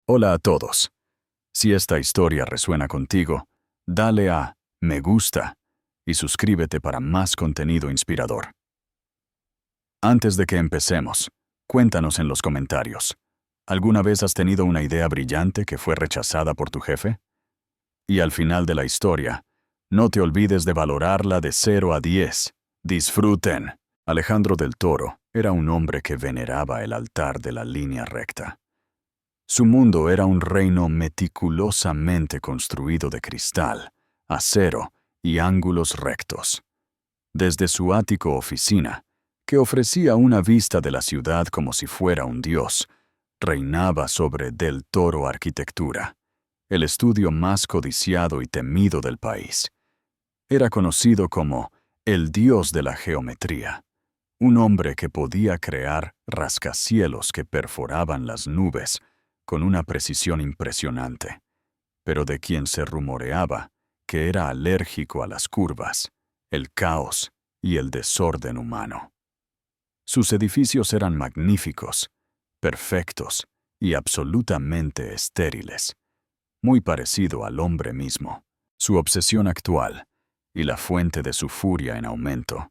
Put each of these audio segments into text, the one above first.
Hola a todos. Si esta historia resuena contigo, dale a me gusta y suscríbete para más contenido inspirador. Antes de que empecemos, cuéntanos en los comentarios. ¿Alguna vez has tenido una idea brillante que fue rechazada por tu jefe? Y al final de la historia, no te olvides de valorarla de 0 a 10. ¡Disfruten! Alejandro del Toro era un hombre que veneraba el altar de la línea recta. Su mundo era un reino meticulosamente construido de cristal, acero y ángulos rectos. Desde su ático oficina, que ofrecía una vista de la ciudad como si fuera un dios, reinaba sobre Del Toro Arquitectura, el estudio más codiciado y temido del país. Era conocido como el dios de la geometría, un hombre que podía crear rascacielos que perforaban las nubes con una precisión impresionante, pero de quien se rumoreaba que era alérgico a las curvas, el caos y el desorden humano. Sus edificios eran magníficos, perfectos y absolutamente estériles, muy parecido al hombre mismo. Su obsesión actual, y la fuente de su furia en aumento,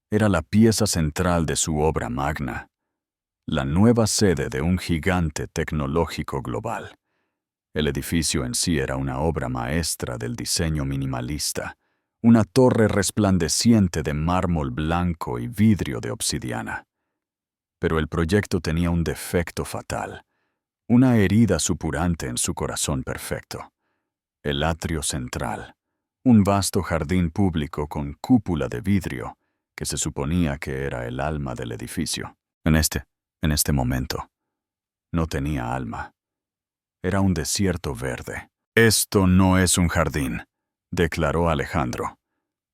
era la pieza central de su obra magna, la nueva sede de un gigante tecnológico global. El edificio en sí era una obra maestra del diseño minimalista, una torre resplandeciente de mármol blanco y vidrio de obsidiana. Pero el proyecto tenía un defecto fatal, una herida supurante en su corazón perfecto. El atrio central, un vasto jardín público con cúpula de vidrio, que se suponía que era el alma del edificio. En este momento, no tenía alma. Era un desierto verde. «Esto no es un jardín», declaró Alejandro,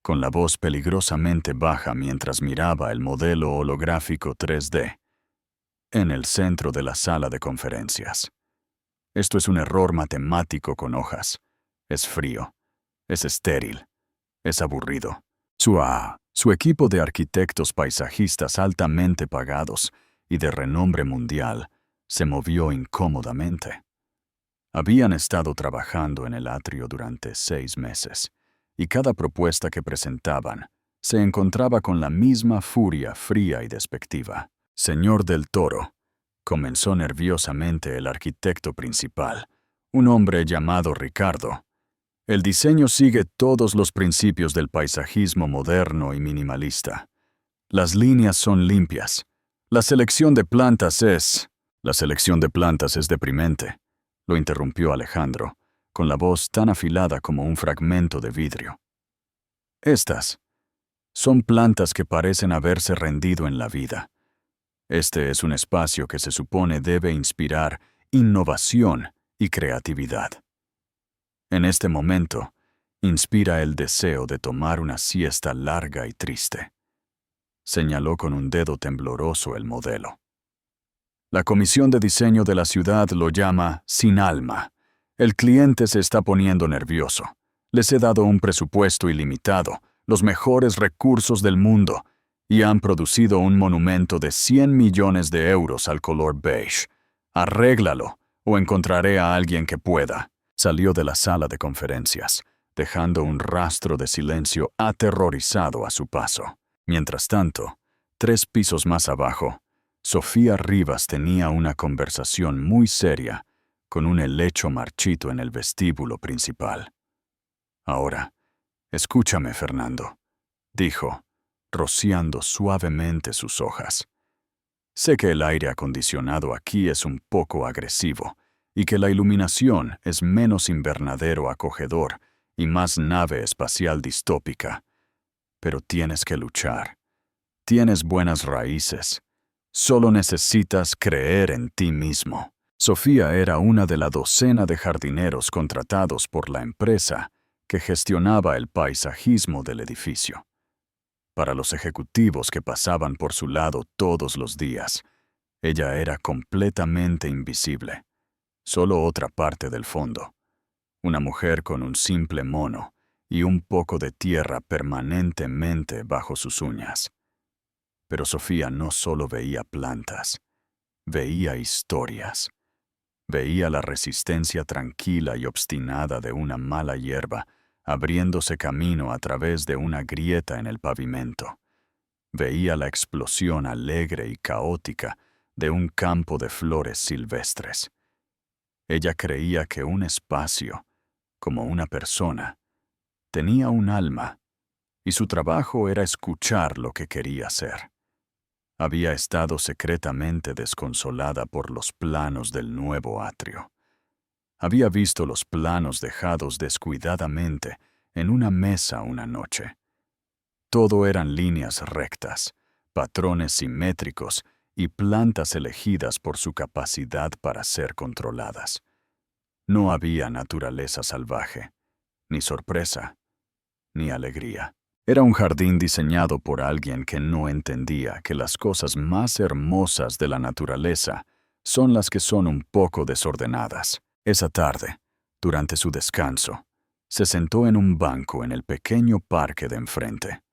con la voz peligrosamente baja mientras miraba el modelo holográfico 3D en el centro de la sala de conferencias. «Esto es un error matemático con hojas. Es frío. Es estéril. Es aburrido». Su equipo de arquitectos paisajistas altamente pagados y de renombre mundial se movió incómodamente. Habían estado trabajando en el atrio durante 6 meses, y cada propuesta que presentaban se encontraba con la misma furia fría y despectiva. «Señor del Toro», comenzó nerviosamente el arquitecto principal, un hombre llamado Ricardo. «El diseño sigue todos los principios del paisajismo moderno y minimalista. Las líneas son limpias. La selección de plantas es deprimente», lo interrumpió Alejandro, con la voz tan afilada como un fragmento de vidrio. «Estas son plantas que parecen haberse rendido en la vida. Este es un espacio que se supone debe inspirar innovación y creatividad. En este momento, inspira el deseo de tomar una siesta larga y triste», señaló con un dedo tembloroso el modelo. «La comisión de diseño de la ciudad lo llama sin alma. El cliente se está poniendo nervioso. Les he dado un presupuesto ilimitado, los mejores recursos del mundo, y han producido un monumento de 100 millones de euros al color beige. Arréglalo, o encontraré a alguien que pueda». Salió de la sala de conferencias, dejando un rastro de silencio aterrorizado a su paso. Mientras tanto, 3 pisos más abajo, Sofía Rivas tenía una conversación muy seria con un helecho marchito en el vestíbulo principal. «Ahora, escúchame, Fernando», dijo, rociando suavemente sus hojas. «Sé que el aire acondicionado aquí es un poco agresivo y que la iluminación es menos invernadero acogedor y más nave espacial distópica. Pero tienes que luchar. Tienes buenas raíces. Solo necesitas creer en ti mismo». Sofía era una de la docena de jardineros contratados por la empresa que gestionaba el paisajismo del edificio. Para los ejecutivos que pasaban por su lado todos los días, ella era completamente invisible. Solo otra parte del fondo. Una mujer con un simple mono y un poco de tierra permanentemente bajo sus uñas. Pero Sofía no solo veía plantas, veía historias. Veía la resistencia tranquila y obstinada de una mala hierba, abriéndose camino a través de una grieta en el pavimento. Veía la explosión alegre y caótica de un campo de flores silvestres. Ella creía que un espacio, como una persona, tenía un alma, y su trabajo era escuchar lo que quería hacer. Había estado secretamente desconsolada por los planos del nuevo atrio. Había visto los planos dejados descuidadamente en una mesa una noche. Todo eran líneas rectas, patrones simétricos y plantas elegidas por su capacidad para ser controladas. No había naturaleza salvaje, ni sorpresa, ni alegría. Era un jardín diseñado por alguien que no entendía que las cosas más hermosas de la naturaleza son las que son un poco desordenadas. Esa tarde, durante su descanso, se sentó en un banco en el pequeño parque de enfrente.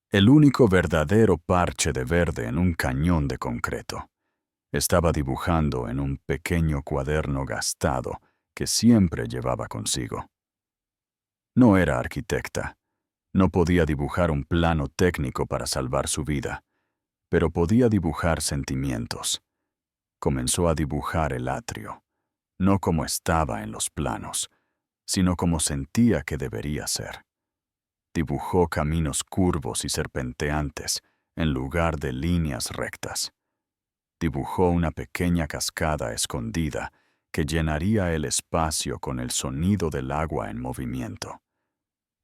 El único verdadero parche de verde en un cañón de concreto. Estaba dibujando en un pequeño cuaderno gastado que siempre llevaba consigo. No era arquitecta. No podía dibujar un plano técnico para salvar su vida, pero podía dibujar sentimientos. Comenzó a dibujar el atrio, no como estaba en los planos, sino como sentía que debería ser. Dibujó caminos curvos y serpenteantes en lugar de líneas rectas. Dibujó una pequeña cascada escondida que llenaría el espacio con el sonido del agua en movimiento.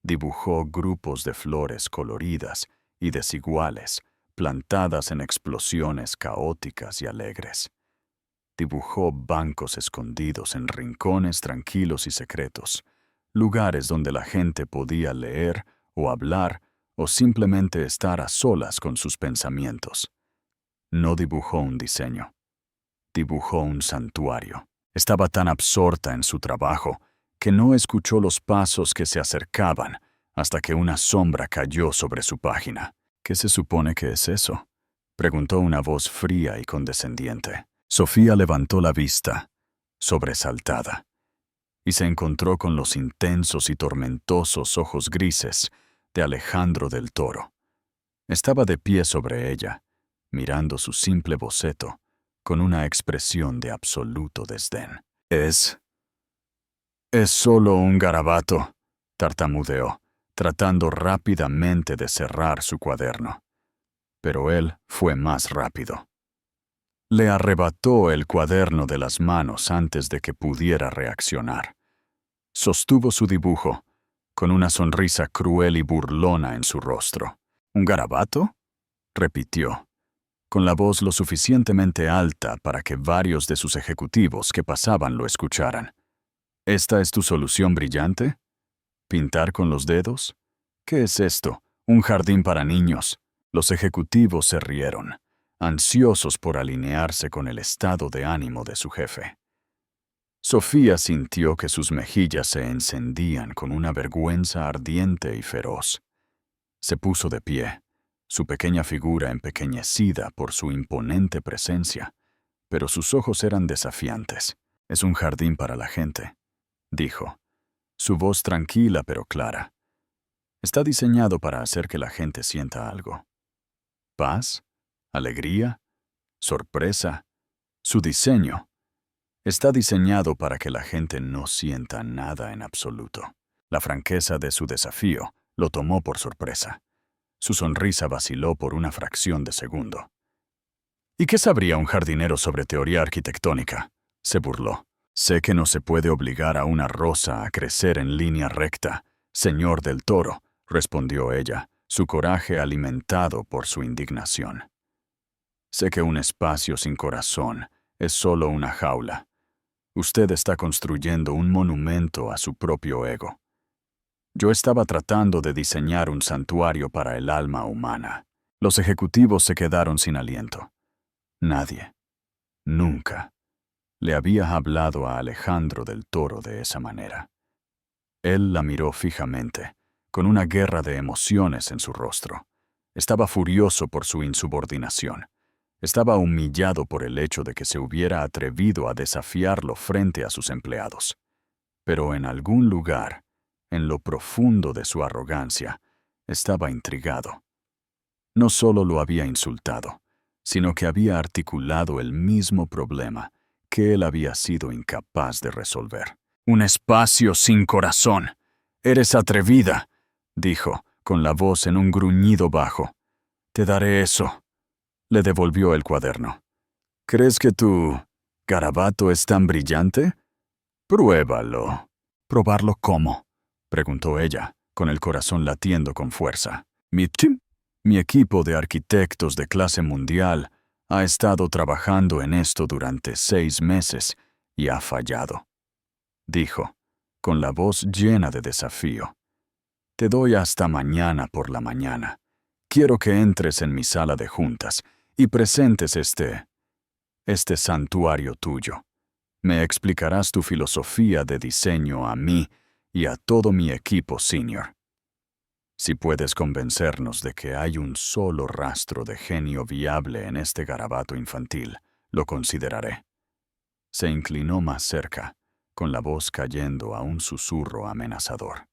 Dibujó grupos de flores coloridas y desiguales, plantadas en explosiones caóticas y alegres. Dibujó bancos escondidos en rincones tranquilos y secretos, lugares donde la gente podía leer o hablar o simplemente estar a solas con sus pensamientos. No dibujó un diseño. Dibujó un santuario. Estaba tan absorta en su trabajo que no escuchó los pasos que se acercaban hasta que una sombra cayó sobre su página. ¿Qué se supone que es eso?, preguntó una voz fría y condescendiente. Sofía levantó la vista, sobresaltada, y se encontró con los intensos y tormentosos ojos grises de Alejandro del Toro. Estaba de pie sobre ella, mirando su simple boceto, con una expresión de absoluto desdén. Es solo un garabato, tartamudeó, tratando rápidamente de cerrar su cuaderno. Pero él fue más rápido. Le arrebató el cuaderno de las manos antes de que pudiera reaccionar. Sostuvo su dibujo, con una sonrisa cruel y burlona en su rostro. ¿Un garabato?, repitió, con la voz lo suficientemente alta para que varios de sus ejecutivos que pasaban lo escucharan. ¿Esta es tu solución brillante? ¿Pintar con los dedos? ¿Qué es esto? ¿Un jardín para niños? Los ejecutivos se rieron, ansiosos por alinearse con el estado de ánimo de su jefe. Sofía sintió que sus mejillas se encendían con una vergüenza ardiente y feroz. Se puso de pie, su pequeña figura empequeñecida por su imponente presencia, pero sus ojos eran desafiantes. «Es un jardín para la gente», dijo, su voz tranquila pero clara. «Está diseñado para hacer que la gente sienta algo. Paz, alegría, sorpresa. Su diseño está diseñado para que la gente no sienta nada en absoluto». La franqueza de su desafío lo tomó por sorpresa. Su sonrisa vaciló por una fracción de segundo. «¿Y qué sabría un jardinero sobre teoría arquitectónica?», se burló. «Sé que no se puede obligar a una rosa a crecer en línea recta, señor del Toro», respondió ella, su coraje alimentado por su indignación. «Sé que un espacio sin corazón es solo una jaula. Usted está construyendo un monumento a su propio ego. Yo estaba tratando de diseñar un santuario para el alma humana». Los ejecutivos se quedaron sin aliento. Nadie, nunca, le había hablado a Alejandro del Toro de esa manera. Él la miró fijamente, con una guerra de emociones en su rostro. Estaba furioso por su insubordinación. Estaba humillado por el hecho de que se hubiera atrevido a desafiarlo frente a sus empleados. Pero en algún lugar, en lo profundo de su arrogancia, estaba intrigado. No solo lo había insultado, sino que había articulado el mismo problema que él había sido incapaz de resolver. «Un espacio sin corazón. Eres atrevida», dijo, con la voz en un gruñido bajo. «Te daré eso». Le devolvió el cuaderno. «¿Crees que tu garabato es tan brillante? Pruébalo». «¿Probarlo cómo?», preguntó ella, con el corazón latiendo con fuerza. Mi equipo de arquitectos de clase mundial ha estado trabajando en esto durante 6 meses y ha fallado», dijo, con la voz llena de desafío. «Te doy hasta mañana por la mañana. Quiero que entres en mi sala de juntas y presentes este santuario tuyo. Me explicarás tu filosofía de diseño a mí y a todo mi equipo senior. Si puedes convencernos de que hay un solo rastro de genio viable en este garabato infantil, lo consideraré». Se inclinó más cerca, con la voz cayendo a un susurro amenazador.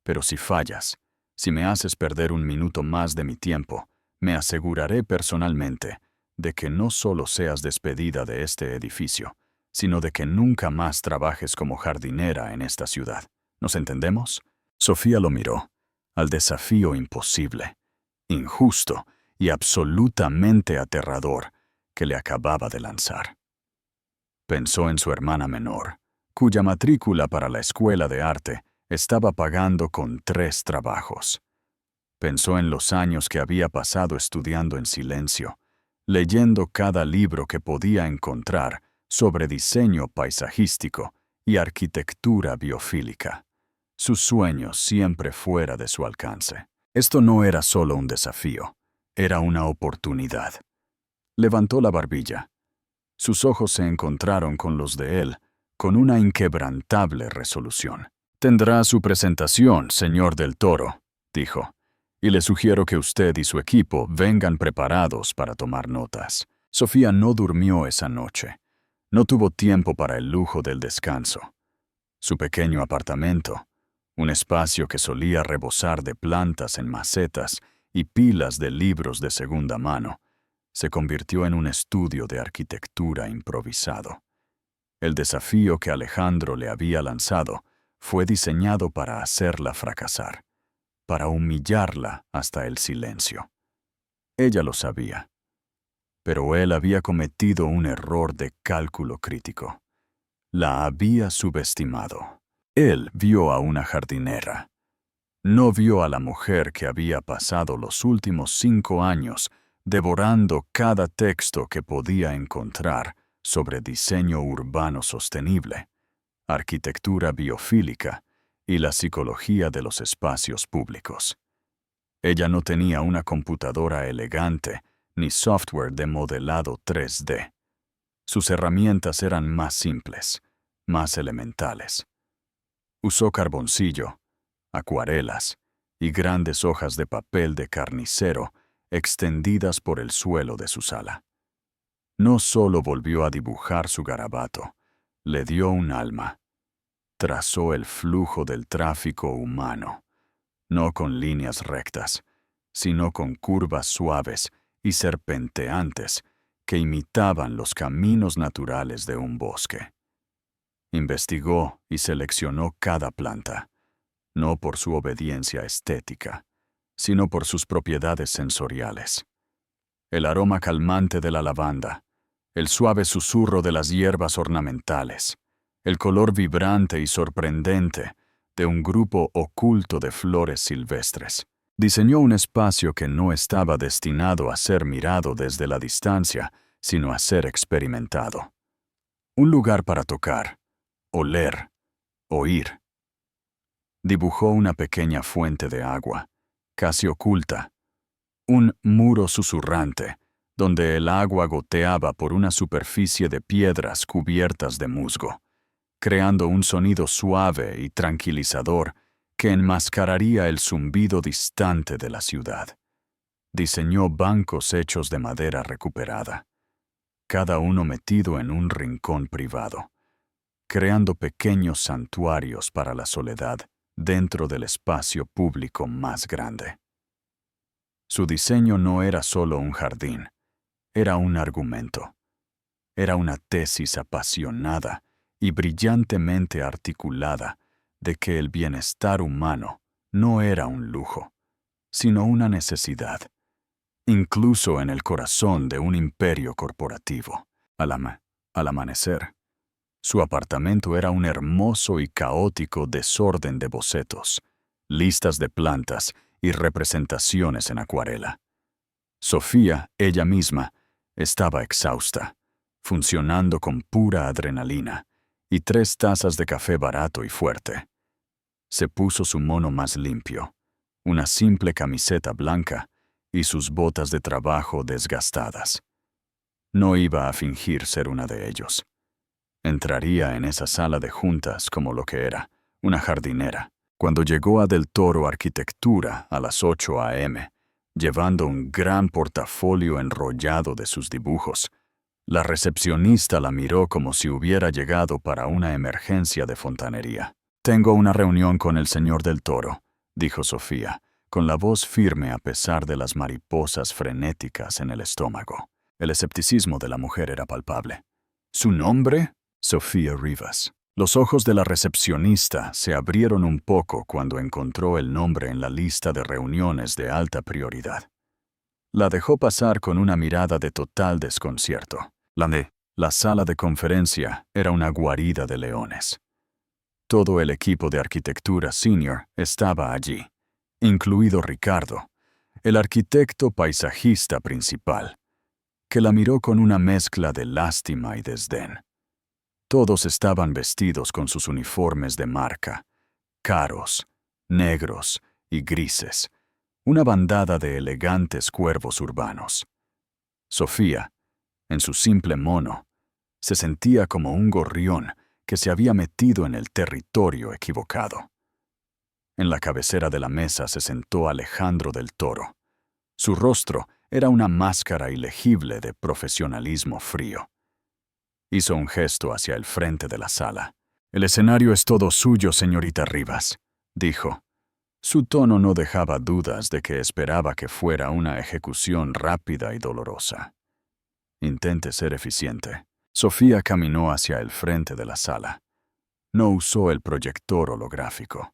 «Pero si fallas, si me haces perder un minuto más de mi tiempo, me aseguraré personalmente de que no solo seas despedida de este edificio, sino de que nunca más trabajes como jardinera en esta ciudad. ¿Nos entendemos?» Sofía lo miró, al desafío imposible, injusto y absolutamente aterrador que le acababa de lanzar. Pensó en su hermana menor, cuya matrícula para la escuela de arte estaba pagando con 3 trabajos. Pensó en los años que había pasado estudiando en silencio, leyendo cada libro que podía encontrar sobre diseño paisajístico y arquitectura biofílica. Sus sueños siempre fuera de su alcance. Esto no era solo un desafío, era una oportunidad. Levantó la barbilla. Sus ojos se encontraron con los de él, con una inquebrantable resolución. «Tendrá su presentación, señor del Toro», dijo, «y le sugiero que usted y su equipo vengan preparados para tomar notas». Sofía no durmió esa noche. No tuvo tiempo para el lujo del descanso. Su pequeño apartamento, un espacio que solía rebosar de plantas en macetas y pilas de libros de segunda mano, se convirtió en un estudio de arquitectura improvisado. El desafío que Alejandro le había lanzado fue diseñado para hacerla fracasar, para humillarla hasta el silencio. Ella lo sabía, pero él había cometido un error de cálculo crítico. La había subestimado. Él vio a una jardinera. No vio a la mujer que había pasado los últimos 5 años devorando cada texto que podía encontrar sobre diseño urbano sostenible, arquitectura biofílica y la psicología de los espacios públicos. Ella no tenía una computadora elegante ni software de modelado 3D. Sus herramientas eran más simples, más elementales. Usó carboncillo, acuarelas y grandes hojas de papel de carnicero extendidas por el suelo de su sala. No solo volvió a dibujar su garabato, le dio un alma. Trazó el flujo del tráfico humano, no con líneas rectas, sino con curvas suaves y serpenteantes que imitaban los caminos naturales de un bosque. Investigó y seleccionó cada planta, no por su obediencia estética, sino por sus propiedades sensoriales. El aroma calmante de la lavanda, el suave susurro de las hierbas ornamentales, el color vibrante y sorprendente de un grupo oculto de flores silvestres. Diseñó un espacio que no estaba destinado a ser mirado desde la distancia, sino a ser experimentado. Un lugar para tocar, oler, oír. Dibujó una pequeña fuente de agua, casi oculta, un muro susurrante, donde el agua goteaba por una superficie de piedras cubiertas de musgo, creando un sonido suave y tranquilizador que enmascararía el zumbido distante de la ciudad. Diseñó bancos hechos de madera recuperada, cada uno metido en un rincón privado, creando pequeños santuarios para la soledad dentro del espacio público más grande. Su diseño no era solo un jardín, era un argumento. Era una tesis apasionada y brillantemente articulada de que el bienestar humano no era un lujo, sino una necesidad, incluso en el corazón de un imperio corporativo. Al amanecer, su apartamento era un hermoso y caótico desorden de bocetos, listas de plantas y representaciones en acuarela. Sofía, ella misma, estaba exhausta, funcionando con pura adrenalina, y 3 tazas de café barato y fuerte. Se puso su mono más limpio, una simple camiseta blanca y sus botas de trabajo desgastadas. No iba a fingir ser una de ellos. Entraría en esa sala de juntas como lo que era, una jardinera. Cuando llegó a Del Toro Arquitectura a las 8 a.m., llevando un gran portafolio enrollado de sus dibujos, la recepcionista la miró como si hubiera llegado para una emergencia de fontanería. «Tengo una reunión con el señor Del Toro», dijo Sofía, con la voz firme a pesar de las mariposas frenéticas en el estómago. El escepticismo de la mujer era palpable. «¿Su nombre?» Sofía Rivas. Los ojos de la recepcionista se abrieron un poco cuando encontró el nombre en la lista de reuniones de alta prioridad. La dejó pasar con una mirada de total desconcierto. La sala de conferencia era una guarida de leones. Todo el equipo de arquitectura senior estaba allí, incluido Ricardo, el arquitecto paisajista principal, que la miró con una mezcla de lástima y desdén. Todos estaban vestidos con sus uniformes de marca, caros, negros y grises, una bandada de elegantes cuervos urbanos. Sofía, en su simple mono, se sentía como un gorrión que se había metido en el territorio equivocado. En la cabecera de la mesa se sentó Alejandro del Toro. Su rostro era una máscara ilegible de profesionalismo frío. Hizo un gesto hacia el frente de la sala. «El escenario es todo suyo, señorita Rivas», dijo. Su tono no dejaba dudas de que esperaba que fuera una ejecución rápida y dolorosa. «Intente ser eficiente». Sofía caminó hacia el frente de la sala. No usó el proyector holográfico.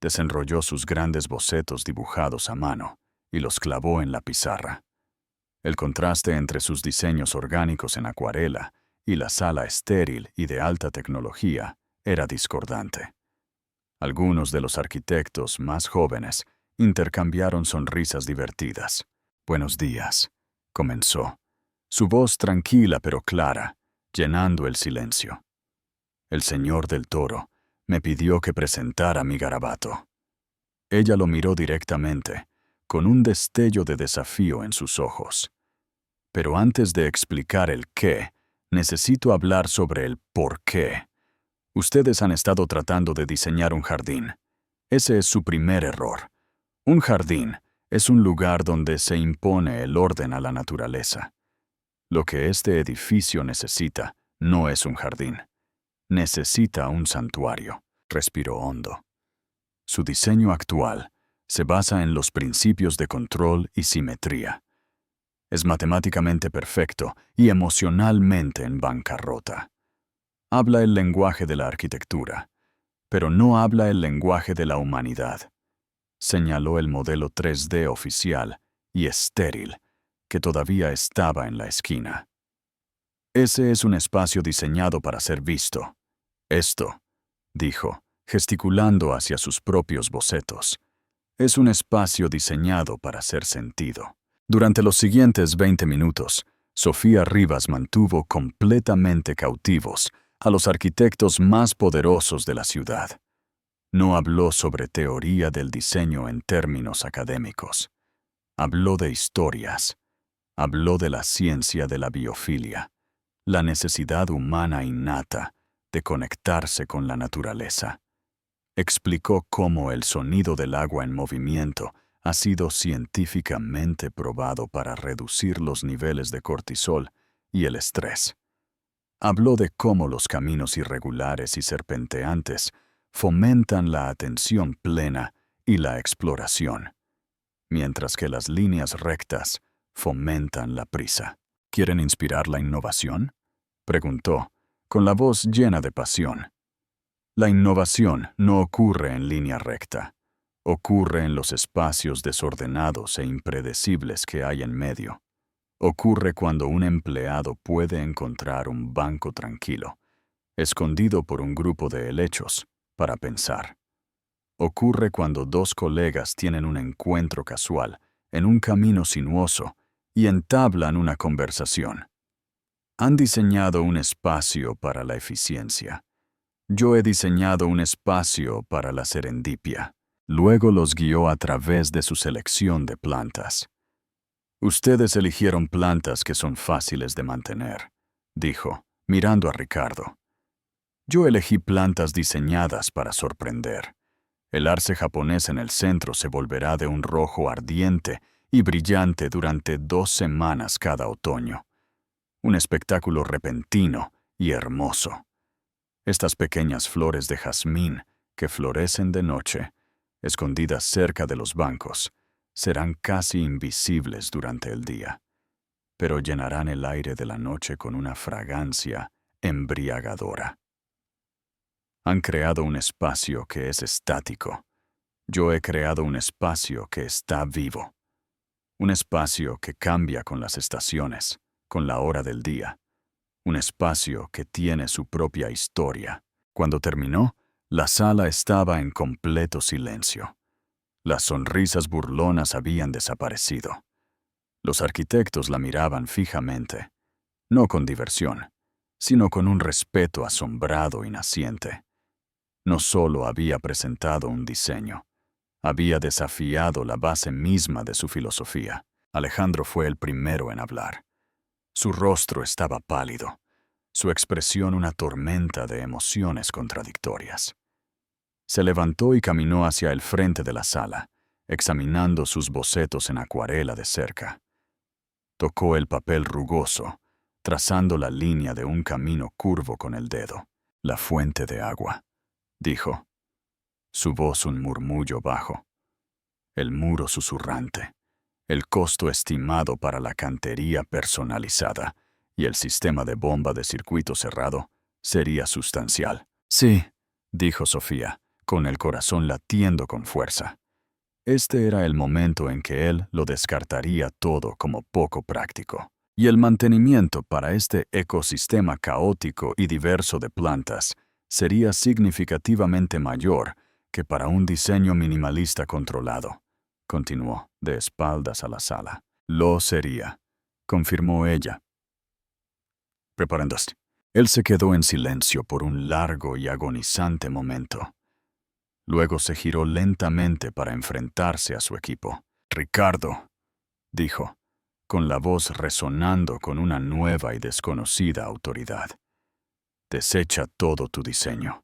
Desenrolló sus grandes bocetos dibujados a mano y los clavó en la pizarra. El contraste entre sus diseños orgánicos en acuarela y la sala estéril y de alta tecnología era discordante. Algunos de los arquitectos más jóvenes intercambiaron sonrisas divertidas. «Buenos días», comenzó, su voz tranquila pero clara, llenando el silencio. «El señor Del Toro me pidió que presentara mi garabato». Ella lo miró directamente, con un destello de desafío en sus ojos. «Pero antes de explicar el qué, necesito hablar sobre el por qué. Ustedes han estado tratando de diseñar un jardín. Ese es su primer error. Un jardín es un lugar donde se impone el orden a la naturaleza. Lo que este edificio necesita no es un jardín. Necesita un santuario». Respiró hondo. Su diseño actual se basa en los principios de control y simetría. Es matemáticamente perfecto y emocionalmente en bancarrota. Habla el lenguaje de la arquitectura, pero no habla el lenguaje de la humanidad. Señaló el modelo 3D oficial y estéril, que todavía estaba en la esquina. «Ese es un espacio diseñado para ser visto. Esto», dijo, gesticulando hacia sus propios bocetos, «es un espacio diseñado para ser sentido». Durante los siguientes 20 minutos, Sofía Rivas mantuvo completamente cautivos a los arquitectos más poderosos de la ciudad. No habló sobre teoría del diseño en términos académicos. Habló de historias. Habló de la ciencia de la biofilia, la necesidad humana innata de conectarse con la naturaleza. Explicó cómo el sonido del agua en movimiento ha sido científicamente probado para reducir los niveles de cortisol y el estrés. Habló de cómo los caminos irregulares y serpenteantes fomentan la atención plena y la exploración, mientras que las líneas rectas fomentan la prisa. ¿Quieren inspirar la innovación?, preguntó, con la voz llena de pasión. La innovación no ocurre en línea recta, ocurre en los espacios desordenados e impredecibles que hay en medio. Ocurre cuando un empleado puede encontrar un banco tranquilo, escondido por un grupo de helechos, para pensar. Ocurre cuando dos colegas tienen un encuentro casual en un camino sinuoso y entablan una conversación. Han diseñado un espacio para la eficiencia. Yo he diseñado un espacio para la serendipia. Luego los guió a través de su selección de plantas. Ustedes eligieron plantas que son fáciles de mantener, dijo, mirando a Ricardo. Yo elegí plantas diseñadas para sorprender. El arce japonés en el centro se volverá de un rojo ardiente y brillante durante 2 semanas cada otoño. Un espectáculo repentino y hermoso. Estas pequeñas flores de jazmín que florecen de noche, escondidas cerca de los bancos, serán casi invisibles durante el día, pero llenarán el aire de la noche con una fragancia embriagadora. Han creado un espacio que es estático. Yo he creado un espacio que está vivo. Un espacio que cambia con las estaciones, con la hora del día. Un espacio que tiene su propia historia. Cuando terminó, la sala estaba en completo silencio. Las sonrisas burlonas habían desaparecido. Los arquitectos la miraban fijamente, no con diversión, sino con un respeto asombrado y naciente. No solo había presentado un diseño, había desafiado la base misma de su filosofía. Alejandro fue el primero en hablar. Su rostro estaba pálido, su expresión una tormenta de emociones contradictorias. Se levantó y caminó hacia el frente de la sala, examinando sus bocetos en acuarela de cerca. Tocó el papel rugoso, trazando la línea de un camino curvo con el dedo. La fuente de agua, dijo. Su voz un murmullo bajo. El muro susurrante. El costo estimado para la cantería personalizada y el sistema de bomba de circuito cerrado sería sustancial. Sí, dijo Sofía, con el corazón latiendo con fuerza. Este era el momento en que él lo descartaría todo como poco práctico. Y el mantenimiento para este ecosistema caótico y diverso de plantas sería significativamente mayor que para un diseño minimalista controlado, continuó, de espaldas a la sala. Lo sería, confirmó ella. Preparándose. Él se quedó en silencio por un largo y agonizante momento. Luego se giró lentamente para enfrentarse a su equipo. Ricardo, dijo, con la voz resonando con una nueva y desconocida autoridad. Desecha todo tu diseño.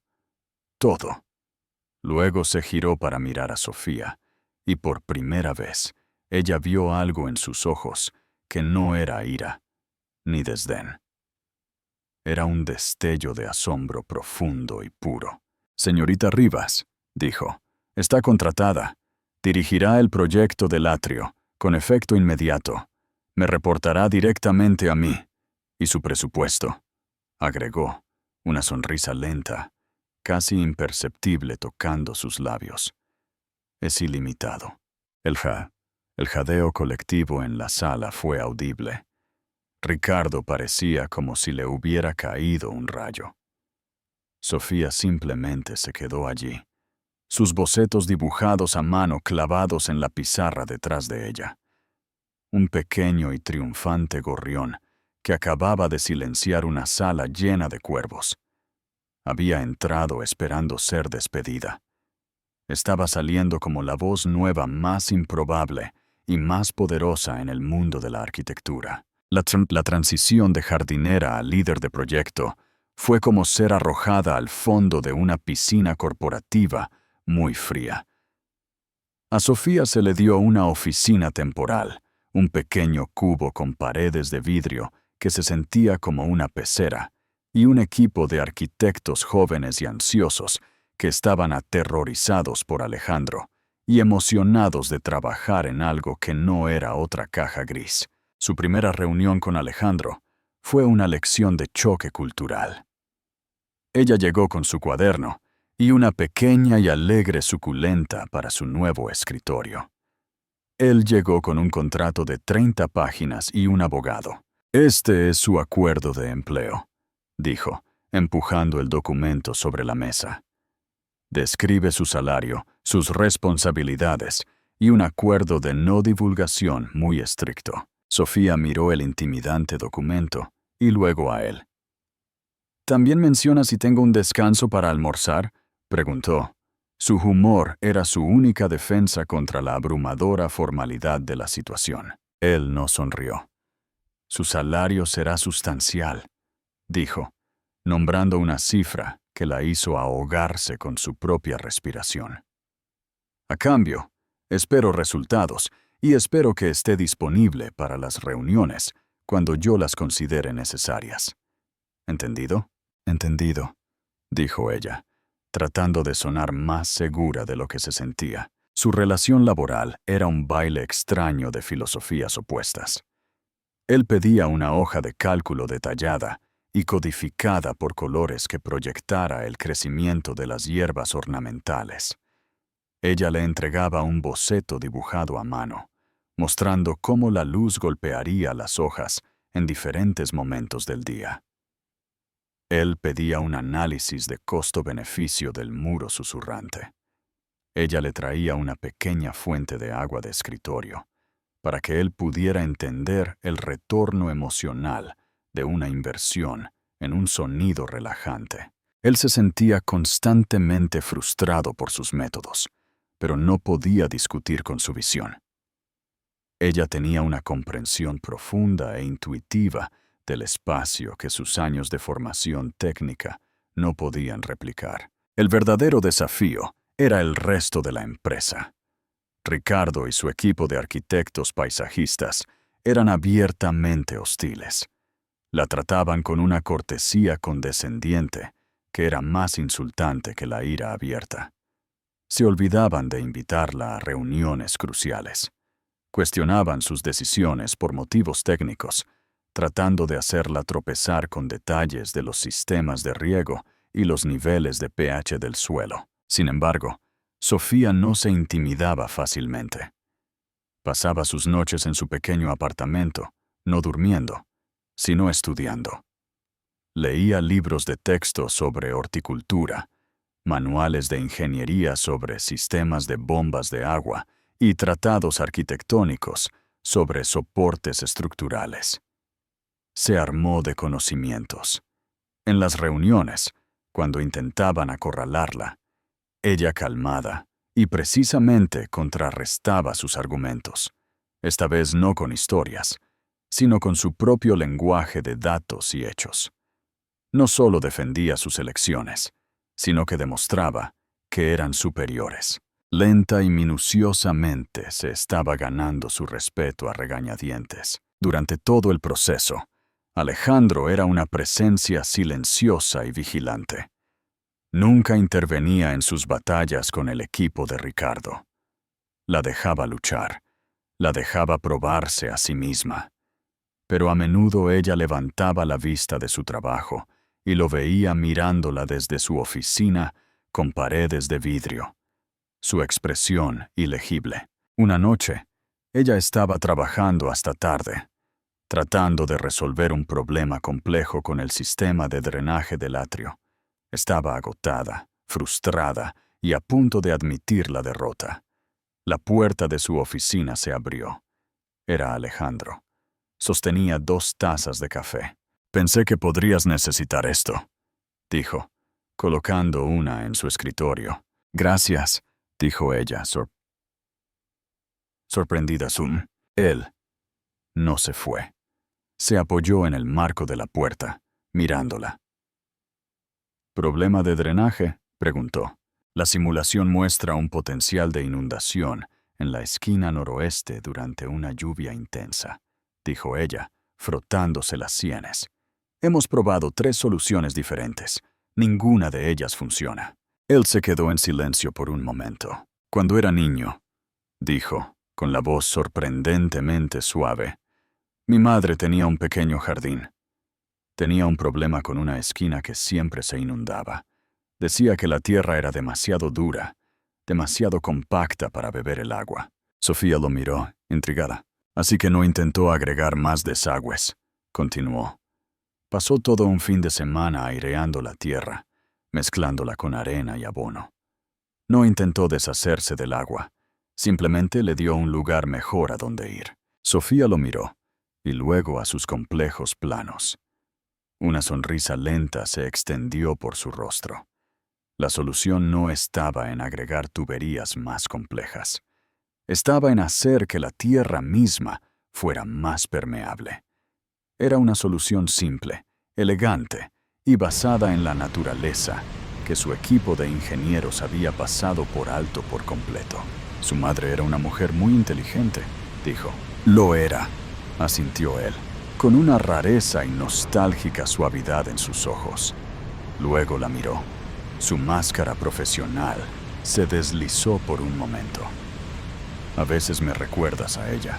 Todo. Luego se giró para mirar a Sofía, y por primera vez, ella vio algo en sus ojos que no era ira, ni desdén. Era un destello de asombro profundo y puro. Señorita Rivas, dijo, está contratada. Dirigirá el proyecto del atrio, con efecto inmediato. Me reportará directamente a mí. Y su presupuesto, agregó, una sonrisa lenta, casi imperceptible tocando sus labios. Es ilimitado. El jadeo colectivo en la sala fue audible. Ricardo parecía como si le hubiera caído un rayo. Sofía simplemente se quedó allí, sus bocetos dibujados a mano clavados en la pizarra detrás de ella. Un pequeño y triunfante gorrión que acababa de silenciar una sala llena de cuervos. Había entrado esperando ser despedida. Estaba saliendo como la voz nueva más improbable y más poderosa en el mundo de la arquitectura. La transición de jardinera a líder de proyecto fue como ser arrojada al fondo de una piscina corporativa muy fría. A Sofía se le dio una oficina temporal, un pequeño cubo con paredes de vidrio que se sentía como una pecera, y un equipo de arquitectos jóvenes y ansiosos que estaban aterrorizados por Alejandro y emocionados de trabajar en algo que no era otra caja gris. Su primera reunión con Alejandro fue una lección de choque cultural. Ella llegó con su cuaderno y una pequeña y alegre suculenta para su nuevo escritorio. Él llegó con un contrato de 30 páginas y un abogado. «Este es su acuerdo de empleo», dijo, empujando el documento sobre la mesa. Describe su salario, sus responsabilidades y un acuerdo de no divulgación muy estricto. Sofía miró el intimidante documento y luego a él. «¿También menciona si tengo un descanso para almorzar?», preguntó. Su humor era su única defensa contra la abrumadora formalidad de la situación. Él no sonrió. «Su salario será sustancial», dijo, nombrando una cifra que la hizo ahogarse con su propia respiración. «A cambio, espero resultados y espero que esté disponible para las reuniones cuando yo las considere necesarias. ¿Entendido?». «Entendido», dijo ella, tratando de sonar más segura de lo que se sentía. Su relación laboral era un baile extraño de filosofías opuestas. Él pedía una hoja de cálculo detallada y codificada por colores que proyectara el crecimiento de las hierbas ornamentales. Ella le entregaba un boceto dibujado a mano, mostrando cómo la luz golpearía las hojas en diferentes momentos del día. Él pedía un análisis de costo-beneficio del muro susurrante. Ella le traía una pequeña fuente de agua de escritorio, para que él pudiera entender el retorno emocional de una inversión en un sonido relajante. Él se sentía constantemente frustrado por sus métodos, pero no podía discutir con su visión. Ella tenía una comprensión profunda e intuitiva del espacio que sus años de formación técnica no podían replicar. El verdadero desafío era el resto de la empresa. Ricardo y su equipo de arquitectos paisajistas eran abiertamente hostiles. La trataban con una cortesía condescendiente que era más insultante que la ira abierta. Se olvidaban de invitarla a reuniones cruciales. Cuestionaban sus decisiones por motivos técnicos, tratando de hacerla tropezar con detalles de los sistemas de riego y los niveles de pH del suelo. Sin embargo, Sofía no se intimidaba fácilmente. Pasaba sus noches en su pequeño apartamento, no durmiendo, sino estudiando. Leía libros de texto sobre horticultura, manuales de ingeniería sobre sistemas de bombas de agua y tratados arquitectónicos sobre soportes estructurales. Se armó de conocimientos. En las reuniones, cuando intentaban acorralarla, ella calmada y precisamente contrarrestaba sus argumentos, esta vez no con historias, sino con su propio lenguaje de datos y hechos. No solo defendía sus elecciones, sino que demostraba que eran superiores. Lenta y minuciosamente se estaba ganando su respeto a regañadientes. Durante todo el proceso, Alejandro era una presencia silenciosa y vigilante. Nunca intervenía en sus batallas con el equipo de Ricardo. La dejaba luchar, la dejaba probarse a sí misma. Pero a menudo ella levantaba la vista de su trabajo y lo veía mirándola desde su oficina con paredes de vidrio. Su expresión ilegible. Una noche, ella estaba trabajando hasta tarde, tratando de resolver un problema complejo con el sistema de drenaje del atrio. Estaba agotada, frustrada y a punto de admitir la derrota. La puerta de su oficina se abrió. Era Alejandro. Sostenía 2 tazas de café. «Pensé que podrías necesitar esto», dijo, colocando una en su escritorio. «Gracias», dijo ella, sorprendida. Él no se fue. Se apoyó en el marco de la puerta, mirándola. «¿Problema de drenaje?», preguntó. «La simulación muestra un potencial de inundación en la esquina noroeste durante una lluvia intensa, dijo ella, frotándose las sienes. Hemos probado 3 soluciones diferentes. Ninguna de ellas funciona. Él se quedó en silencio por un momento. Cuando era niño, dijo, con la voz sorprendentemente suave, mi madre tenía un pequeño jardín. Tenía un problema con una esquina que siempre se inundaba. Decía que la tierra era demasiado dura, demasiado compacta para beber el agua. Sofía lo miró, intrigada. Así que no intentó agregar más desagües, continuó. Pasó todo un fin de semana aireando la tierra, mezclándola con arena y abono. No intentó deshacerse del agua, simplemente le dio un lugar mejor a donde ir. Sofía lo miró, y luego a sus complejos planos. Una sonrisa lenta se extendió por su rostro. La solución no estaba en agregar tuberías más complejas. Estaba en hacer que la tierra misma fuera más permeable. Era una solución simple, elegante y basada en la naturaleza, que su equipo de ingenieros había pasado por alto por completo. Su madre era una mujer muy inteligente, dijo. Lo era, asintió él, con una rareza y nostálgica suavidad en sus ojos. Luego la miró. Su máscara profesional se deslizó por un momento. A veces me recuerdas a ella.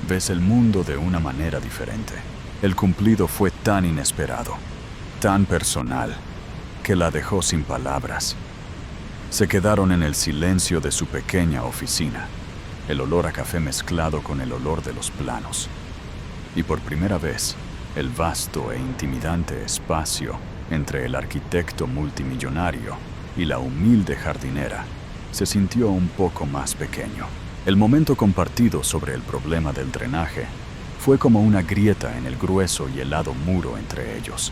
Ves el mundo de una manera diferente. El cumplido fue tan inesperado, tan personal, que la dejó sin palabras. Se quedaron en el silencio de su pequeña oficina, el olor a café mezclado con el olor de los planos. Y por primera vez, el vasto e intimidante espacio entre el arquitecto multimillonario y la humilde jardinera se sintió un poco más pequeño. El momento compartido sobre el problema del drenaje fue como una grieta en el grueso y helado muro entre ellos.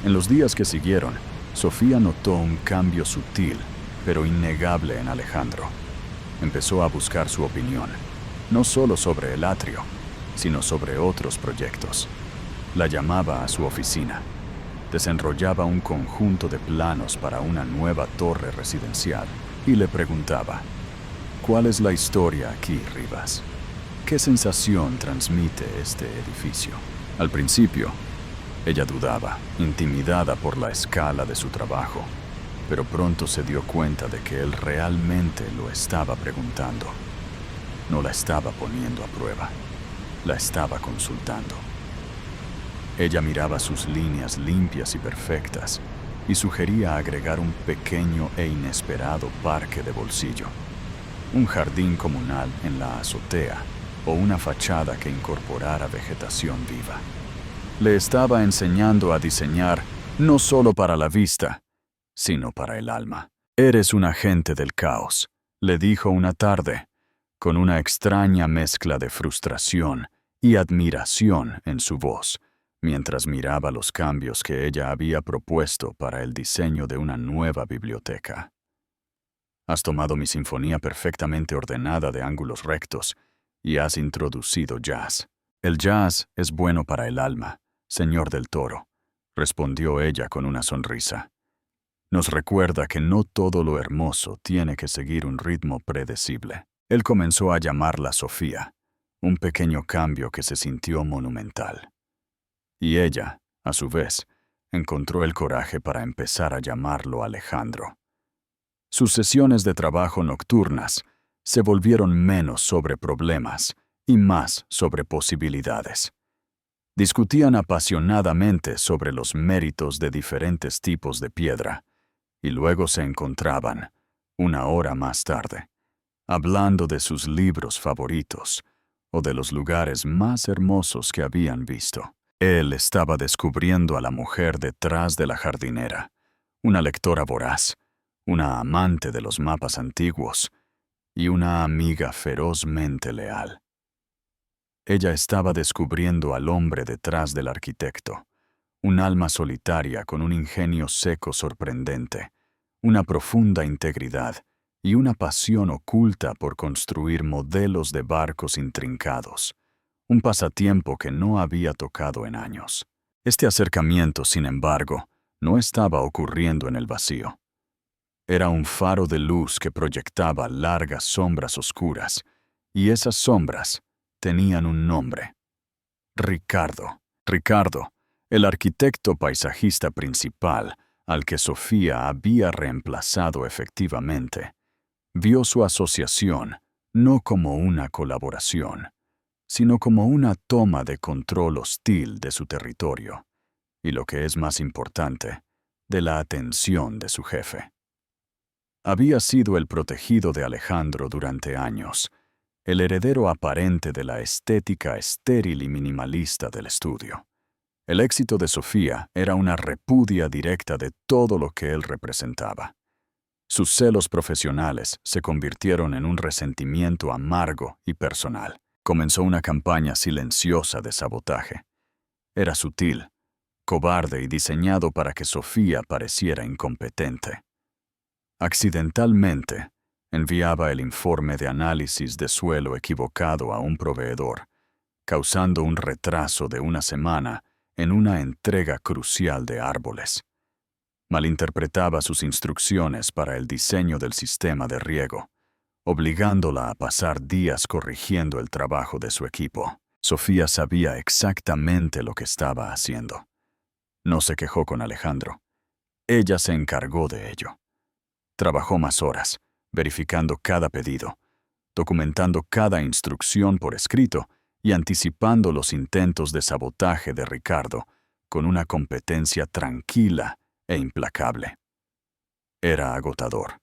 En los días que siguieron, Sofía notó un cambio sutil, pero innegable en Alejandro. Empezó a buscar su opinión, no solo sobre el atrio, sino sobre otros proyectos. La llamaba a su oficina. Desenrollaba un conjunto de planos para una nueva torre residencial y le preguntaba, ¿cuál es la historia aquí, Rivas? ¿Qué sensación transmite este edificio? Al principio, ella dudaba, intimidada por la escala de su trabajo, pero pronto se dio cuenta de que él realmente lo estaba preguntando. No la estaba poniendo a prueba, la estaba consultando. Ella miraba sus líneas limpias y perfectas y sugería agregar un pequeño e inesperado parque de bolsillo, un jardín comunal en la azotea o una fachada que incorporara vegetación viva. Le estaba enseñando a diseñar no solo para la vista, sino para el alma. Eres un agente del caos, le dijo una tarde, con una extraña mezcla de frustración y admiración en su voz, mientras miraba los cambios que ella había propuesto para el diseño de una nueva biblioteca. Has tomado mi sinfonía perfectamente ordenada de ángulos rectos y has introducido jazz. El jazz es bueno para el alma, señor del Toro, respondió ella con una sonrisa. Nos recuerda que no todo lo hermoso tiene que seguir un ritmo predecible. Él comenzó a llamarla Sofía, un pequeño cambio que se sintió monumental. Y ella, a su vez, encontró el coraje para empezar a llamarlo Alejandro. Sus sesiones de trabajo nocturnas se volvieron menos sobre problemas y más sobre posibilidades. Discutían apasionadamente sobre los méritos de diferentes tipos de piedra, y luego se encontraban, una hora más tarde, hablando de sus libros favoritos o de los lugares más hermosos que habían visto. Él estaba descubriendo a la mujer detrás de la jardinera, una lectora voraz, una amante de los mapas antiguos y una amiga ferozmente leal. Ella estaba descubriendo al hombre detrás del arquitecto, un alma solitaria con un ingenio seco sorprendente, una profunda integridad y una pasión oculta por construir modelos de barcos intrincados, un pasatiempo que no había tocado en años. Este acercamiento, sin embargo, no estaba ocurriendo en el vacío. Era un faro de luz que proyectaba largas sombras oscuras Y esas sombras tenían un nombre. Ricardo. Ricardo, el arquitecto paisajista principal al que Sofía había reemplazado efectivamente, vio su asociación no como una colaboración, sino como una toma de control hostil de su territorio, y lo que es más importante, de la atención de su jefe. Había sido el protegido de Alejandro durante años, el heredero aparente de la estética estéril y minimalista del estudio. El éxito de Sofía era una repudia directa de todo lo que él representaba. Sus celos profesionales se convirtieron en un resentimiento amargo y personal. Comenzó una campaña silenciosa de sabotaje. Era sutil, cobarde y diseñado para que Sofía pareciera incompetente. Accidentalmente, enviaba el informe de análisis de suelo equivocado a un proveedor, causando un retraso de una semana en una entrega crucial de árboles. Malinterpretaba sus instrucciones para el diseño del sistema de riego, obligándola a pasar días corrigiendo el trabajo de su equipo. Sofía sabía exactamente lo que estaba haciendo. No se quejó con Alejandro. Ella se encargó de ello. Trabajó más horas, verificando cada pedido, documentando cada instrucción por escrito y anticipando los intentos de sabotaje de Ricardo con una competencia tranquila e implacable. Era agotador.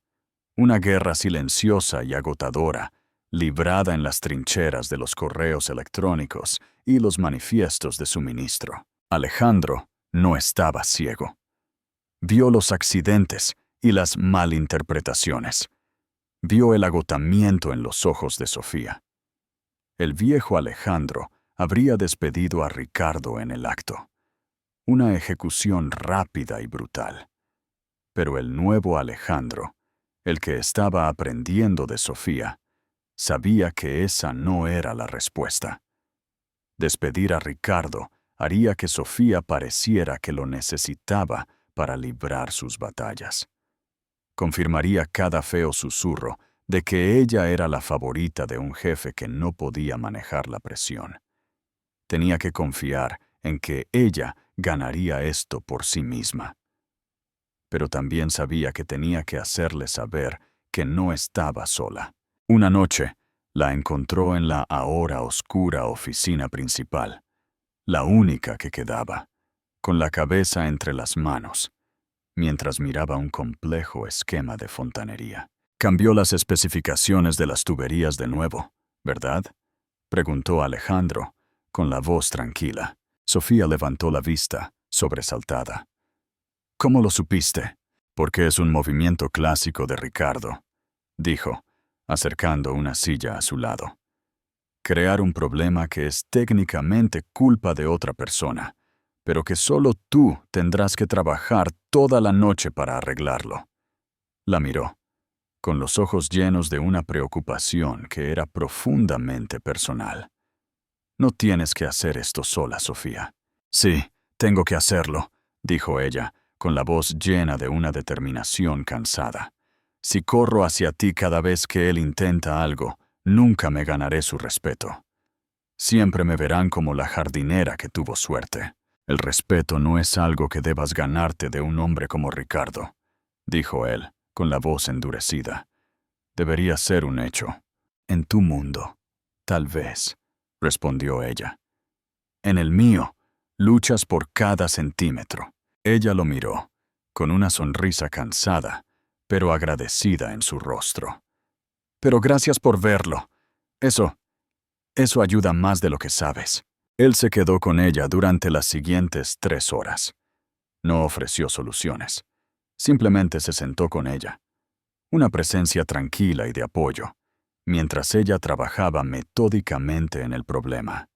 Una guerra silenciosa y agotadora, librada en las trincheras de los correos electrónicos y los manifiestos de suministro. Alejandro no estaba ciego. Vio los accidentes y las malinterpretaciones. Vio el agotamiento en los ojos de Sofía. El viejo Alejandro habría despedido a Ricardo en el acto. Una ejecución rápida y brutal. Pero el nuevo Alejandro, el que estaba aprendiendo de Sofía, sabía que esa no era la respuesta. Despedir a Ricardo haría que Sofía pareciera que lo necesitaba para librar sus batallas. Confirmaría cada feo susurro de que ella era la favorita de un jefe que no podía manejar la presión. Tenía que confiar en que ella ganaría esto por sí misma. Pero también sabía que tenía que hacerle saber que no estaba sola. Una noche, la encontró en la ahora oscura oficina principal, la única que quedaba, con la cabeza entre las manos, mientras miraba un complejo esquema de fontanería. Cambió las especificaciones de las tuberías de nuevo, ¿verdad?, preguntó Alejandro, con la voz tranquila. Sofía levantó la vista, sobresaltada. ¿Cómo lo supiste? Porque es un movimiento clásico de Ricardo, dijo, acercando una silla a su lado. Crear un problema que es técnicamente culpa de otra persona, pero que solo tú tendrás que trabajar toda la noche para arreglarlo. La miró, con los ojos llenos de una preocupación que era profundamente personal. No tienes que hacer esto sola, Sofía. Sí, tengo que hacerlo, dijo ella, con la voz llena de una determinación cansada. Si corro hacia ti cada vez que él intenta algo, nunca me ganaré su respeto. Siempre me verán como la jardinera que tuvo suerte. El respeto no es algo que debas ganarte de un hombre como Ricardo, dijo él, con la voz endurecida. Debería ser un hecho. En tu mundo, tal vez, respondió ella. En el mío, luchas por cada centímetro. Ella lo miró, con una sonrisa cansada, pero agradecida en su rostro. Pero gracias por verlo. Eso ayuda más de lo que sabes. Él se quedó con ella durante las siguientes 3 horas. No ofreció soluciones. Simplemente se sentó con ella. Una presencia tranquila y de apoyo, mientras ella trabajaba metódicamente en el problema.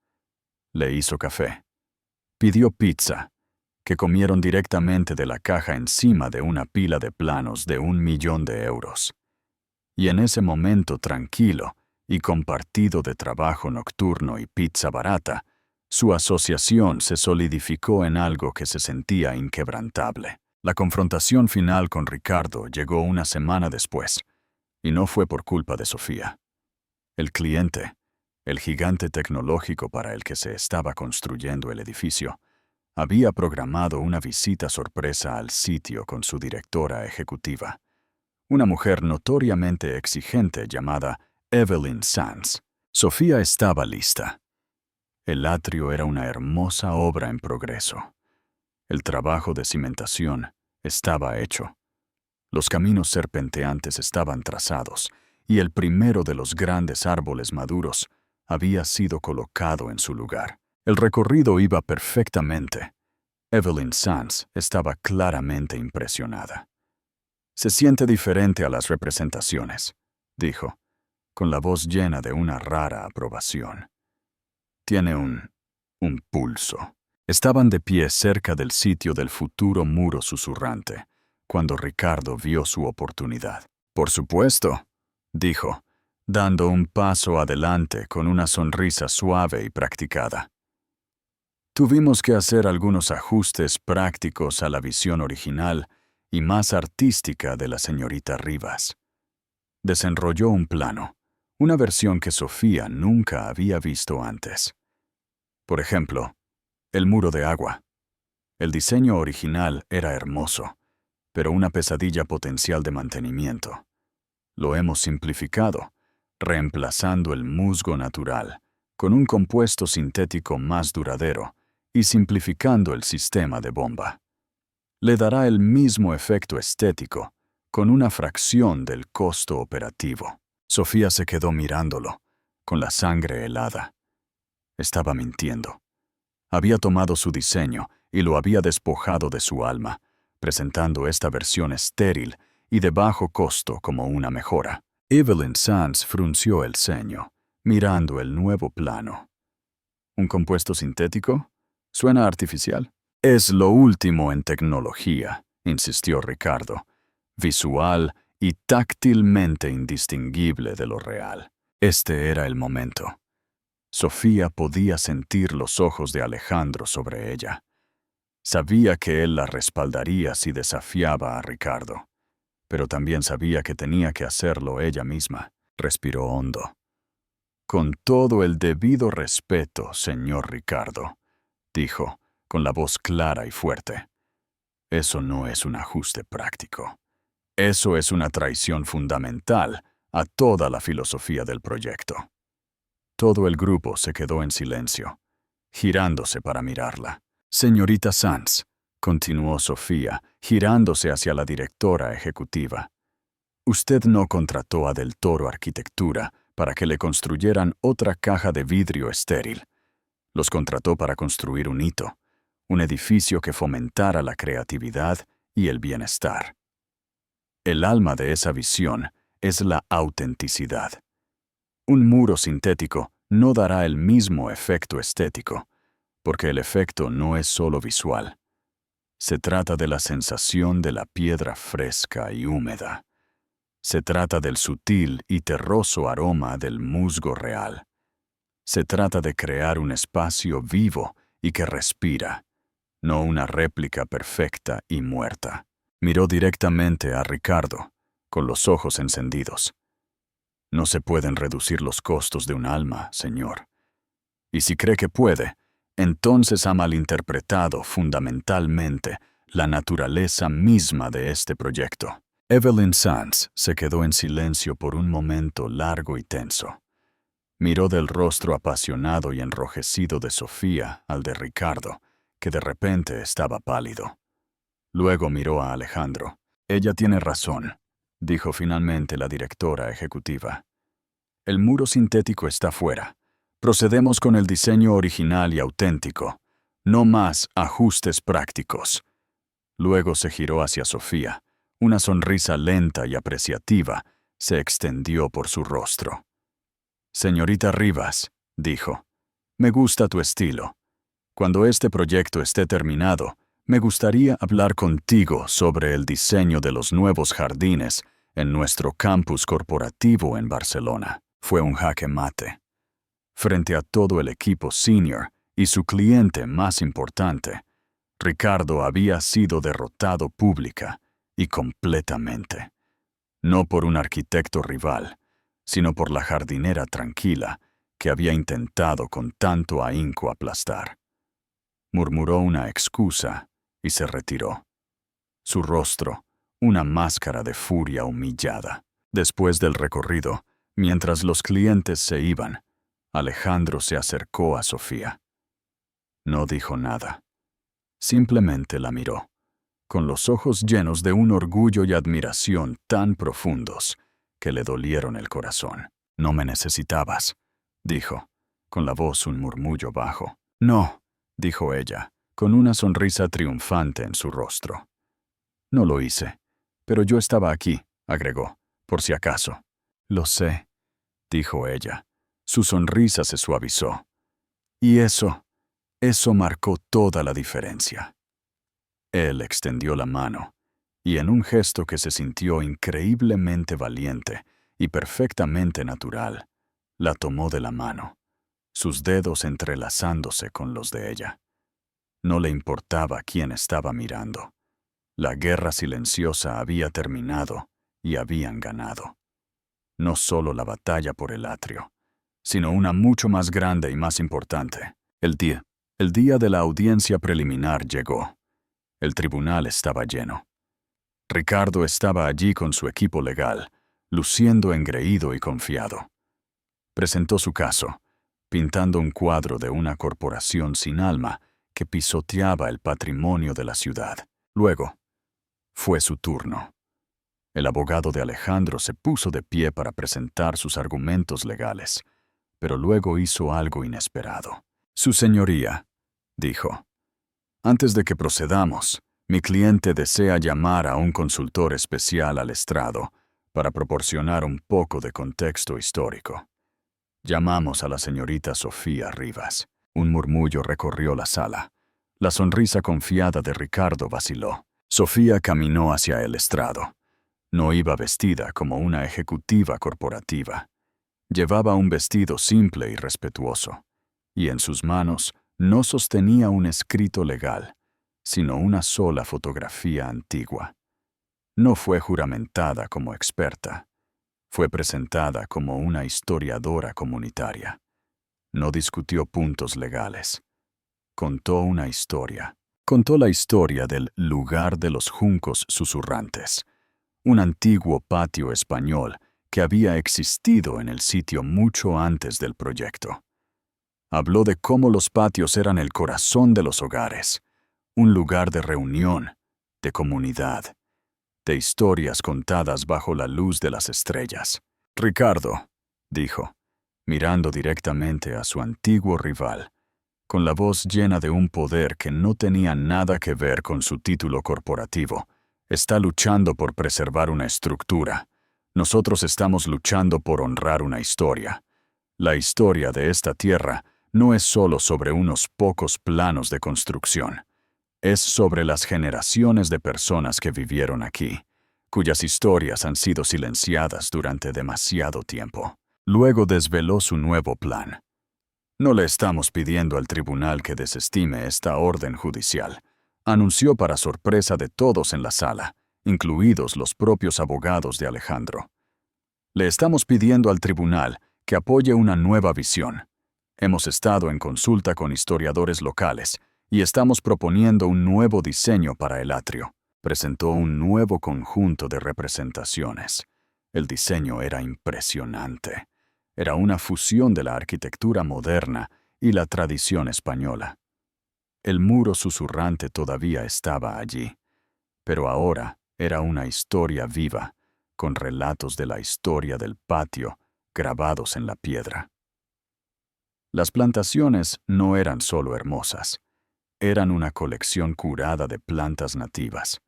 Le hizo café. Pidió pizza, que comieron directamente de la caja encima de una pila de planos de 1.000.000 de euros. Y en ese momento tranquilo y compartido de trabajo nocturno y pizza barata, su asociación se solidificó en algo que se sentía inquebrantable. La confrontación final con Ricardo llegó una semana después, y no fue por culpa de Sofía. El cliente, el gigante tecnológico para el que se estaba construyendo el edificio, había programado una visita sorpresa al sitio con su directora ejecutiva, una mujer notoriamente exigente llamada Evelyn Sands. Sofía estaba lista. El atrio era una hermosa obra en progreso. El trabajo de cimentación estaba hecho. Los caminos serpenteantes estaban trazados y el primero de los grandes árboles maduros había sido colocado en su lugar. El recorrido iba perfectamente. Evelyn Sands estaba claramente impresionada. «Se siente diferente a las representaciones», dijo, con la voz llena de una rara aprobación. «Tiene un pulso». Estaban de pie cerca del sitio del futuro muro susurrante, cuando Ricardo vio su oportunidad. «Por supuesto», dijo, dando un paso adelante con una sonrisa suave y practicada. «Tuvimos que hacer algunos ajustes prácticos a la visión original y más artística de la señorita Rivas. Desenrolló un plano, una versión que Sofía nunca había visto antes. Por ejemplo, el muro de agua. El diseño original era hermoso, pero una pesadilla potencial de mantenimiento. Lo hemos simplificado, reemplazando el musgo natural con un compuesto sintético más duradero y simplificando el sistema de bomba. Le dará el mismo efecto estético, con una fracción del costo operativo». Sofía se quedó mirándolo, con la sangre helada. Estaba mintiendo. Había tomado su diseño y lo había despojado de su alma, presentando esta versión estéril y de bajo costo como una mejora. Evelyn Sands frunció el ceño, mirando el nuevo plano. «¿Un compuesto sintético? Suena artificial». «Es lo último en tecnología», insistió Ricardo, visual y táctilmente indistinguible de lo real. Este era el momento. Sofía podía sentir los ojos de Alejandro sobre ella. Sabía que él la respaldaría si desafiaba a Ricardo, pero también sabía que tenía que hacerlo ella misma. Respiró hondo. «Con todo el debido respeto, señor Ricardo», dijo, con la voz clara y fuerte. «Eso no es un ajuste práctico. Eso es una traición fundamental a toda la filosofía del proyecto». Todo el grupo se quedó en silencio, girándose para mirarla. «Señorita Sands», continuó Sofía, girándose hacia la directora ejecutiva, «usted no contrató a Del Toro Arquitectura para que le construyeran otra caja de vidrio estéril. Los contrató para construir un hito, un edificio que fomentara la creatividad y el bienestar. El alma de esa visión es la autenticidad. Un muro sintético no dará el mismo efecto estético, porque el efecto no es solo visual. Se trata de la sensación de la piedra fresca y húmeda. Se trata del sutil y terroso aroma del musgo real. Se trata de crear un espacio vivo y que respira, no una réplica perfecta y muerta». Miró directamente a Ricardo, con los ojos encendidos. «No se pueden reducir los costos de un alma, señor. Y si cree que puede, entonces ha malinterpretado fundamentalmente la naturaleza misma de este proyecto». Evelyn Sands se quedó en silencio por un momento largo y tenso. Miró del rostro apasionado y enrojecido de Sofía al de Ricardo, que de repente estaba pálido. Luego miró a Alejandro. «Ella tiene razón», dijo finalmente la directora ejecutiva. «El muro sintético está fuera. Procedemos con el diseño original y auténtico. No más ajustes prácticos». Luego se giró hacia Sofía. Una sonrisa lenta y apreciativa se extendió por su rostro. «Señorita Rivas», dijo, «me gusta tu estilo. Cuando este proyecto esté terminado, me gustaría hablar contigo sobre el diseño de los nuevos jardines en nuestro campus corporativo en Barcelona». Fue un jaque mate. Frente a todo el equipo senior y su cliente más importante, Ricardo había sido derrotado pública y completamente. No por un arquitecto rival, sino por la jardinera tranquila que había intentado con tanto ahínco aplastar. Murmuró una excusa y se retiró. Su rostro, una máscara de furia humillada. Después del recorrido, mientras los clientes se iban, Alejandro se acercó a Sofía. No dijo nada. Simplemente la miró, con los ojos llenos de un orgullo y admiración tan profundos que le dolieron el corazón. «No me necesitabas», dijo, con la voz un murmullo bajo. «No», dijo ella, con una sonrisa triunfante en su rostro. «No lo hice, pero yo estaba aquí», agregó, por si acaso. «Lo sé», dijo ella. Su sonrisa se suavizó. «Y eso marcó toda la diferencia». Él extendió la mano, y en un gesto que se sintió increíblemente valiente y perfectamente natural, la tomó de la mano, sus dedos entrelazándose con los de ella. No le importaba quién estaba mirando. La guerra silenciosa había terminado y habían ganado. No solo la batalla por el atrio, sino una mucho más grande y más importante. El día de la audiencia preliminar llegó. El tribunal estaba lleno. Ricardo estaba allí con su equipo legal, luciendo engreído y confiado. Presentó su caso, pintando un cuadro de una corporación sin alma que pisoteaba el patrimonio de la ciudad. Luego, fue su turno. El abogado de Alejandro se puso de pie para presentar sus argumentos legales, pero luego hizo algo inesperado. «Su señoría», dijo, «antes de que procedamos, mi cliente desea llamar a un consultor especial al estrado para proporcionar un poco de contexto histórico. Llamamos a la señorita Sofía Rivas». Un murmullo recorrió la sala. La sonrisa confiada de Ricardo vaciló. Sofía caminó hacia el estrado. No iba vestida como una ejecutiva corporativa. Llevaba un vestido simple y respetuoso, y en sus manos no sostenía un escrito legal, sino una sola fotografía antigua. No fue juramentada como experta. Fue presentada como una historiadora comunitaria. No discutió puntos legales. Contó una historia. Contó la historia del lugar de los juncos susurrantes, un antiguo patio español que había existido en el sitio mucho antes del proyecto. Habló de cómo los patios eran el corazón de los hogares, un lugar de reunión, de comunidad, de historias contadas bajo la luz de las estrellas. «Ricardo», dijo, mirando directamente a su antiguo rival, con la voz llena de un poder que no tenía nada que ver con su título corporativo, «está luchando por preservar una estructura. Nosotros estamos luchando por honrar una historia. La historia de esta tierra no es solo sobre unos pocos planos de construcción. Es sobre las generaciones de personas que vivieron aquí, cuyas historias han sido silenciadas durante demasiado tiempo». Luego desveló su nuevo plan. «No le estamos pidiendo al tribunal que desestime esta orden judicial», anunció para sorpresa de todos en la sala, incluidos los propios abogados de Alejandro. «Le estamos pidiendo al tribunal que apoye una nueva visión. Hemos estado en consulta con historiadores locales y estamos proponiendo un nuevo diseño para el atrio». Presentó un nuevo conjunto de representaciones. El diseño era impresionante. Era una fusión de la arquitectura moderna y la tradición española. El muro susurrante todavía estaba allí, pero ahora era una historia viva, con relatos de la historia del patio grabados en la piedra. Las plantaciones no eran solo hermosas, eran una colección curada de plantas nativas,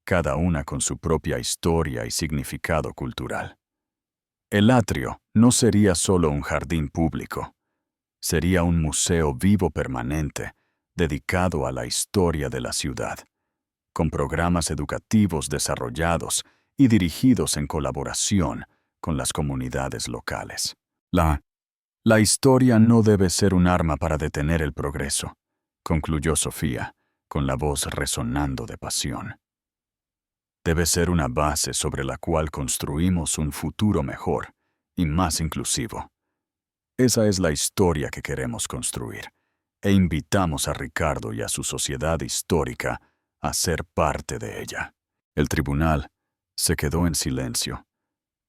cada una con su propia historia y significado cultural. El atrio no sería solo un jardín público, sería un museo vivo permanente dedicado a la historia de la ciudad, con programas educativos desarrollados y dirigidos en colaboración con las comunidades locales. La historia no debe ser un arma para detener el progreso, concluyó Sofía, con la voz resonando de pasión. Debe ser una base sobre la cual construimos un futuro mejor y más inclusivo. Esa es la historia que queremos construir, e invitamos a Ricardo y a su sociedad histórica a ser parte de ella. El tribunal se quedó en silencio.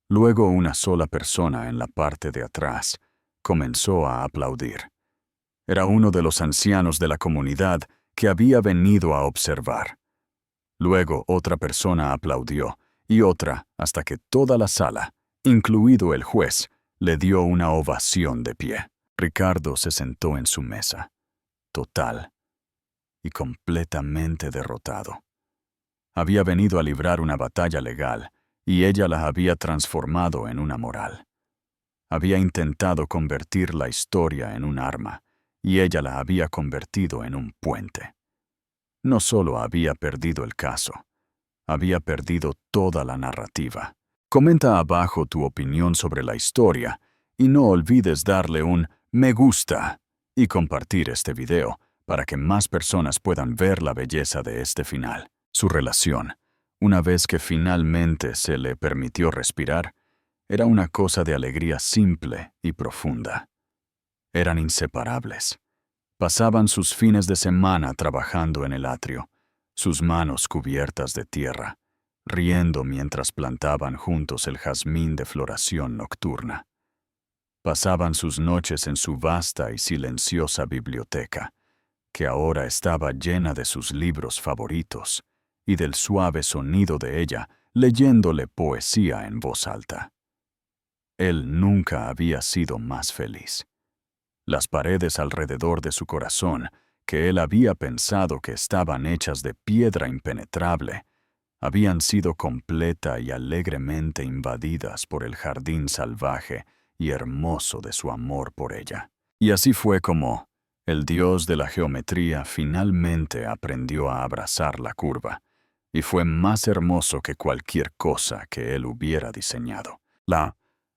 Luego una sola persona en la parte de atrás comenzó a aplaudir. Era uno de los ancianos de la comunidad que había venido a observar. Luego otra persona aplaudió y otra hasta que toda la sala, incluido el juez, le dio una ovación de pie. Ricardo se sentó en su mesa, total y completamente derrotado. Había venido a librar una batalla legal y ella la había transformado en una moral. Había intentado convertir la historia en un arma y ella la había convertido en un puente. No solo había perdido el caso, había perdido toda la narrativa. Comenta abajo tu opinión sobre la historia y no olvides darle un me gusta y compartir este video para que más personas puedan ver la belleza de este final. Su relación, una vez que finalmente se le permitió respirar, era una cosa de alegría simple y profunda. Eran inseparables. Pasaban sus fines de semana trabajando en el atrio, sus manos cubiertas de tierra, riendo mientras plantaban juntos el jazmín de floración nocturna. Pasaban sus noches en su vasta y silenciosa biblioteca, que ahora estaba llena de sus libros favoritos y del suave sonido de ella leyéndole poesía en voz alta. Él nunca había sido más feliz. Las paredes alrededor de su corazón, que él había pensado que estaban hechas de piedra impenetrable, habían sido completa y alegremente invadidas por el jardín salvaje y hermoso de su amor por ella. Y así fue como el dios de la geometría finalmente aprendió a abrazar la curva, y fue más hermoso que cualquier cosa que él hubiera diseñado.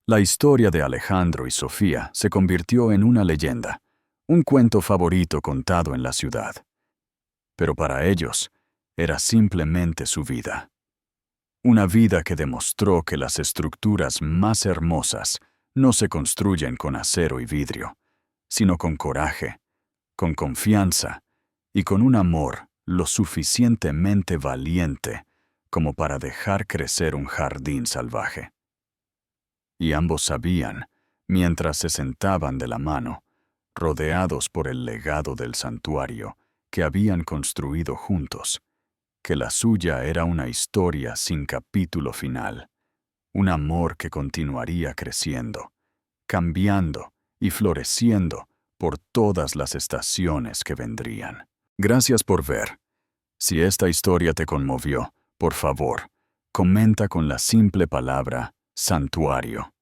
La historia de Alejandro y Sofía se convirtió en una leyenda, un cuento favorito contado en la ciudad. Pero para ellos, era simplemente su vida. Una vida que demostró que las estructuras más hermosas no se construyen con acero y vidrio, sino con coraje, con confianza y con un amor lo suficientemente valiente como para dejar crecer un jardín salvaje. Y ambos sabían, mientras se sentaban de la mano, rodeados por el legado del santuario que habían construido juntos, que la suya era una historia sin capítulo final, un amor que continuaría creciendo, cambiando y floreciendo por todas las estaciones que vendrían. Gracias por ver. Si esta historia te conmovió, por favor, comenta con la simple palabra santuario.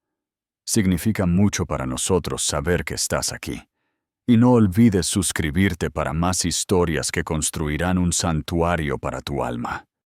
Significa mucho para nosotros saber que estás aquí. Y no olvides suscribirte para más historias que construirán un santuario para tu alma.